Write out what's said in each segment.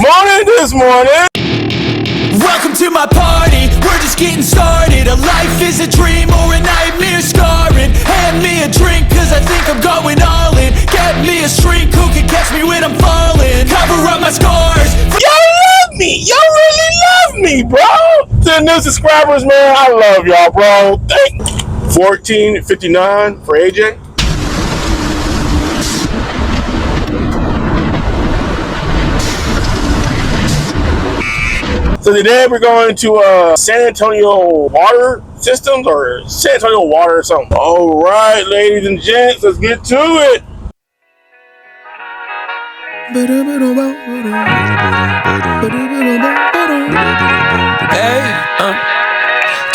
morning this morning. Welcome to my party, we're just getting started. A life is a dream or a nightmare scarring. Hand me a drink cause I think I'm going all in. Get me a shrink who can catch me when I'm falling. Cover up my scars. Y'all love me. Y'all really love me, bro. To the new subscribers, man, I love y'all, bro. Thank 14.59 for AJ. So today we're going to San Antonio water systems or San Antonio water or something. All right, ladies and gents, let's get to it.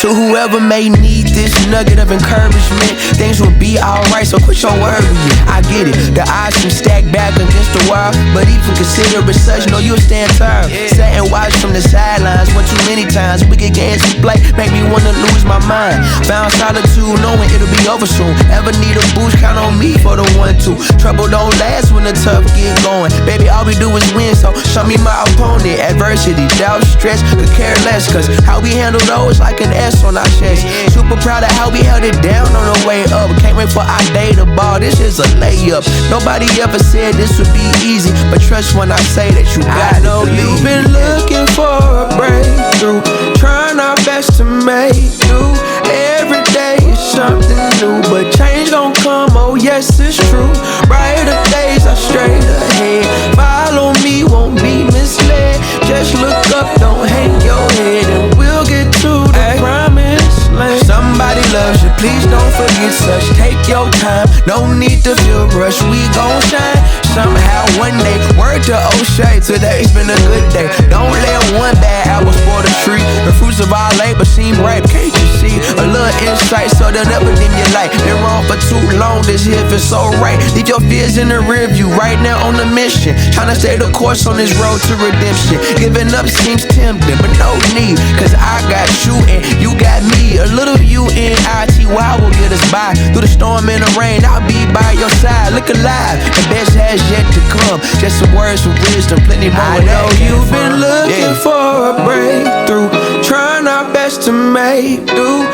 To whoever may need this nugget of encouragement, things will be alright, so quit your worry. I get it, the odds can stack back against the wall, but even consider it such, know you'll stand tall. Sat and watch from the sidelines one too many times. Wicked games we play make me wanna lose my mind. Found solitude knowing it'll be over soon. Ever need a boost, count on me for the 1-2. Trouble don't last when the tough get going. Baby, all we do is win, so show me my opponent. Adversity, doubt, stress, could care less, cause how we handle those like an S on our chest. Super proud of how we held it down on the way up. Can't wait for our day to ball, this is a layup. Nobody ever said this would be easy, but trust when I say that you got it. I know you've been looking for a breakthrough, trying our best to make do. Every day is something new, but change gon' come, oh yes it's true. Brighter days are straight ahead. Follow me, won't be misled. Just look up, don't hang your head, and we'll get to the promised land. Somebody loves you, please don't forget such. Take your time, no need to feel rushed. We gon' shine somehow one day. Word to O'Shea, today's been a good day. Don't let one bad apple spoil the tree. The fruits of our labor seem ripe, can't you see? A little insight so they'll never dim your light. Been wrong for too long, this here feels so right. Leave your fears in the rear view, right now on a mission. Tryna stay the course on this road to redemption. Giving up seems tempting, but no need, cause I got you and you got me. A little UNITY will get us by. Through the storm and the rain, I'll be by your side. Look alive, the best has yet to come. Just some words of wisdom, plenty more. I know you've been looking for a breakthrough, trying our best to make do.